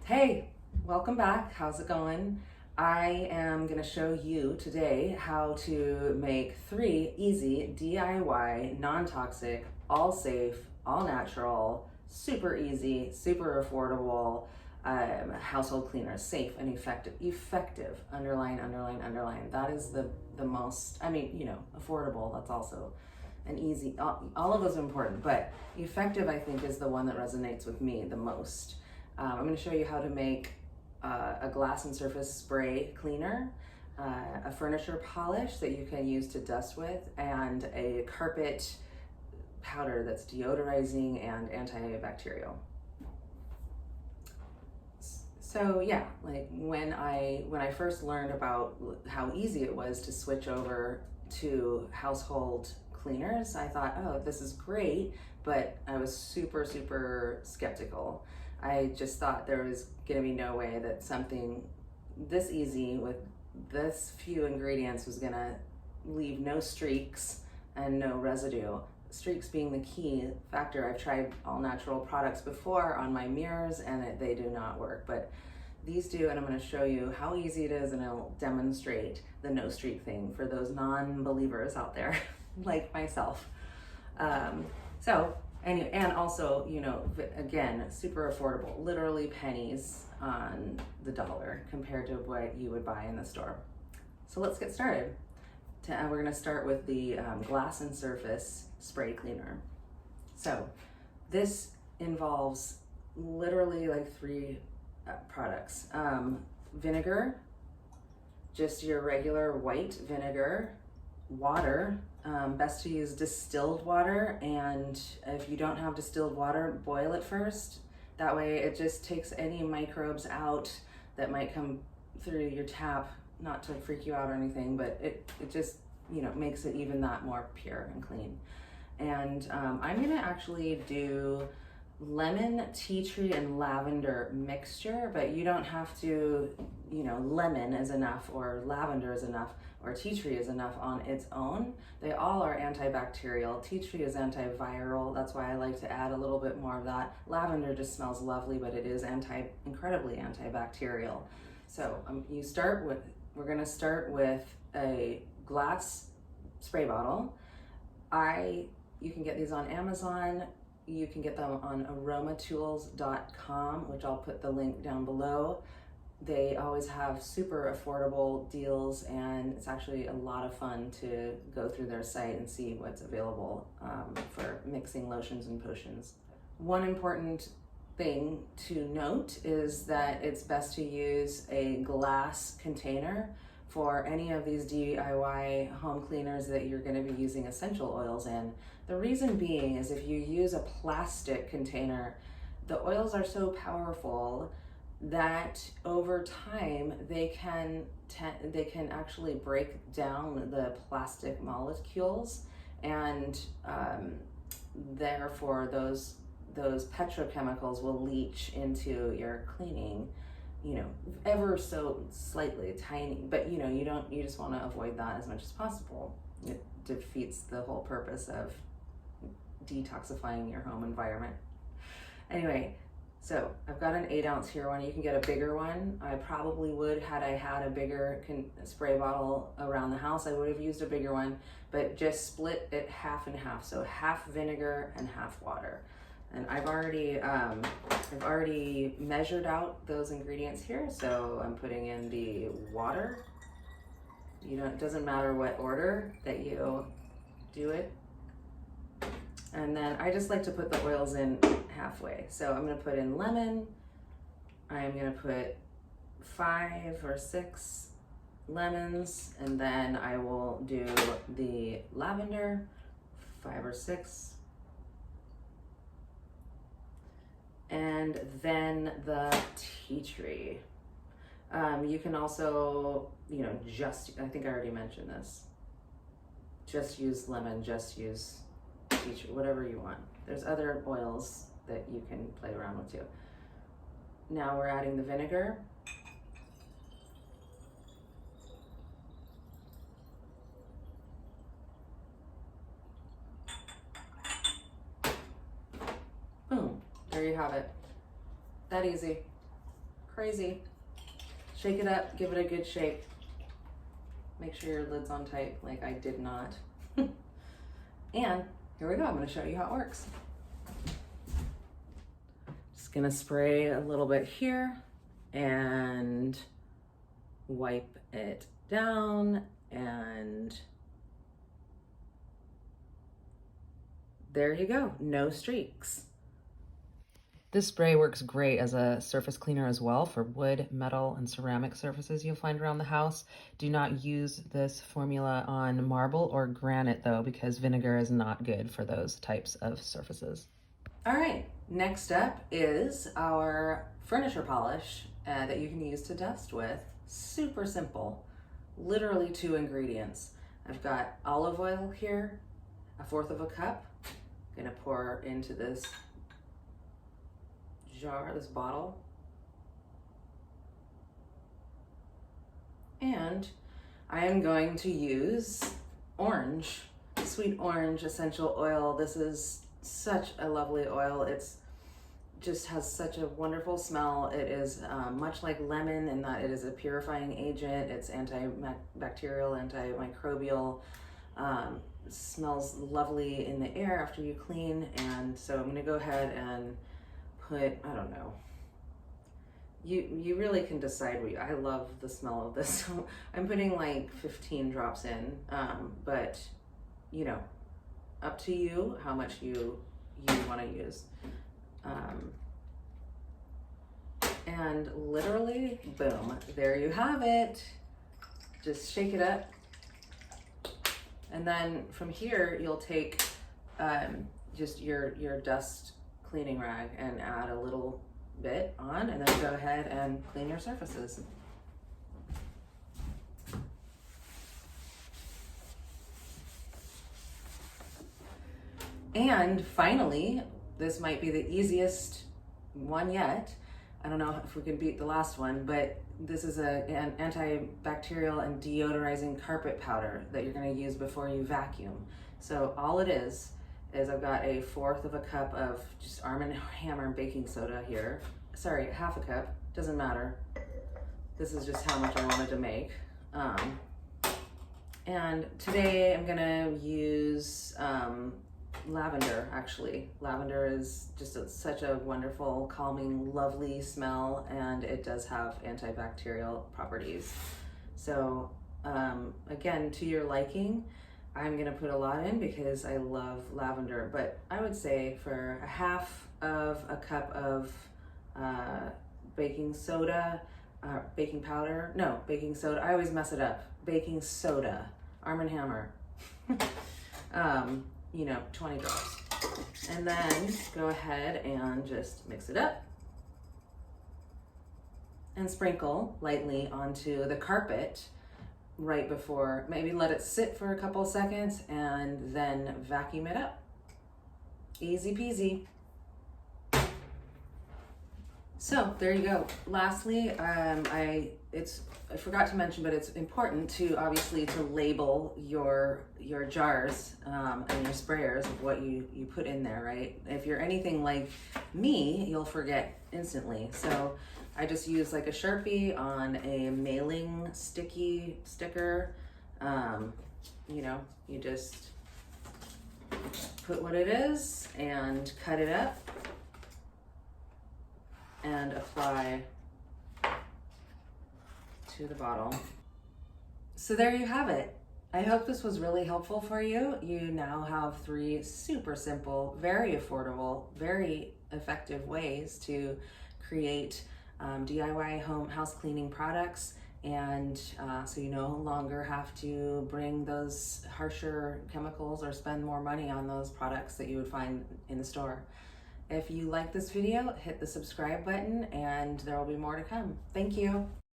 Hey, welcome back. How's it going? I am going to show you today how to make 3 easy DIY, non-toxic, all safe, all natural, super easy, super affordable household cleaners. Safe and effective. Effective. Underline, underline, underline. That is the most, affordable. That's also an easy, all of those are important, but effective I think is the one that resonates with me the most. I'm going to show you how to make a glass and surface spray cleaner, a furniture polish that you can use to dust with, and a carpet powder that's deodorizing and antibacterial. So yeah, like when I first learned about how easy it was to switch over to household cleaners, I thought, oh, this is great, but I was super skeptical. I just thought there was gonna be no way that something this easy with this few ingredients was gonna leave no streaks and no residue. Streaks being the key factor. I've tried all natural products before on my mirrors and they do not work, but these do, and I'm going to show you how easy it is, and I'll demonstrate the no streak thing for those non-believers out there like myself. And also, again, super affordable, literally pennies on the dollar compared to what you would buy in the store. So let's get started. We're going to start with the glass and surface spray cleaner. So this involves literally like 3 products. Vinegar, just your regular white vinegar, water, best to use distilled water, and if you don't have distilled water, boil it first. That way it just takes any microbes out that might come through your tap, not to freak you out or anything, but it just makes it even that more pure and clean. And I'm gonna actually do lemon, tea tree, and lavender mixture, but you don't have to, lemon is enough, or lavender is enough, or tea tree is enough on its own. They all are antibacterial. Tea tree is antiviral. That's why I like to add a little bit more of that. Lavender just smells lovely, but it is incredibly antibacterial. So we're gonna start with a glass spray bottle. You can get these on Amazon. You can get them on aromatools.com, which I'll put the link down below. They always have super affordable deals, and it's actually a lot of fun to go through their site and see what's available for mixing lotions and potions. One important thing to note is that it's best to use a glass container for any of these DIY home cleaners that you're going to be using essential oils in. The reason being is if you use a plastic container, the oils are so powerful that over time they can actually break down the plastic molecules, and therefore those petrochemicals will leach into your cleaning, ever so slightly, tiny, but you just want to avoid that as much as possible. It defeats the whole purpose of detoxifying your home environment. Anyway, so I've got an 8-ounce here one. You can get a bigger one. I probably would, had I had a bigger spray bottle around the house, I would have used a bigger one, but just split it half and half. So half vinegar and half water. And I've already measured out those ingredients here. So I'm putting in the water. It doesn't matter what order that you do it. And then I just like to put the oils in halfway. So I'm gonna put in lemon. I'm gonna put 5 or 6 lemons, and then I will do the lavender, 5 or 6. And then the tea tree. You can also, I think I already mentioned this. Just use lemon, just use tea tree, whatever you want. There's other oils that you can play around with too. Now we're adding the vinegar. Boom, there you have it. That easy. crazy. Shake it up, give it a good shake. Make sure your lid's on tight, like I did not. And here we go, I'm gonna show you how it works. Just gonna spray a little bit here and wipe it down, and there you go, no streaks. This spray works great as a surface cleaner as well for wood, metal, and ceramic surfaces you'll find around the house. Do not use this formula on marble or granite though, because vinegar is not good for those types of surfaces. All right, next up is our furniture polish that you can use to dust with. Super simple, literally 2 ingredients. I've got olive oil here, 1/4 cup. I'm gonna pour into this jar, this bottle. And I am going to use orange, sweet orange essential oil. This is such a lovely oil. It's just has such a wonderful smell. It is much like lemon in that it is a purifying agent. It's antibacterial, antimicrobial. Smells lovely in the air after you clean. And so I'm gonna go ahead and put, I don't know, you really can decide what I love the smell of this. So I'm putting like 15 drops in, but you know, up to you how much you want to use. And literally, boom, there you have it. Just shake it up. And then from here, you'll take just your dust cleaning rag and add a little bit on, and then go ahead and clean your surfaces. And finally, this might be the easiest one yet. I don't know if we can beat the last one, but this is an antibacterial and deodorizing carpet powder that you're going to use before you vacuum. So all it is I've got 1/4 cup of just Arm & Hammer baking soda here. Sorry, 1/2 cup, doesn't matter. This is just how much I wanted to make. And today I'm gonna use lavender, actually. Lavender is just such a wonderful, calming, lovely smell, and it does have antibacterial properties. So again, to your liking, I'm gonna put a lot in because I love lavender, but I would say for 1/2 cup of baking soda, baking powder, no, baking soda, I always mess it up, baking soda, Arm & Hammer, you know, 20 drops. And then go ahead and just mix it up and sprinkle lightly onto the carpet right before, maybe let it sit for a couple seconds and then vacuum it up. Easy peasy. So there you go. Lastly, I forgot to mention, but it's important to obviously to label your jars and your sprayers of what you put in there, right? If you're anything like me, you'll forget instantly. So I just use like a Sharpie on a mailing sticker. You know, you just put what it is and cut it up and apply to the bottle. So there you have it. I hope this was really helpful for you. You now have 3 super simple, very affordable, very effective ways to create DIY house cleaning products, and so you no longer have to bring those harsher chemicals or spend more money on those products that you would find in the store. If you like this video, hit the subscribe button and there will be more to come. Thank you.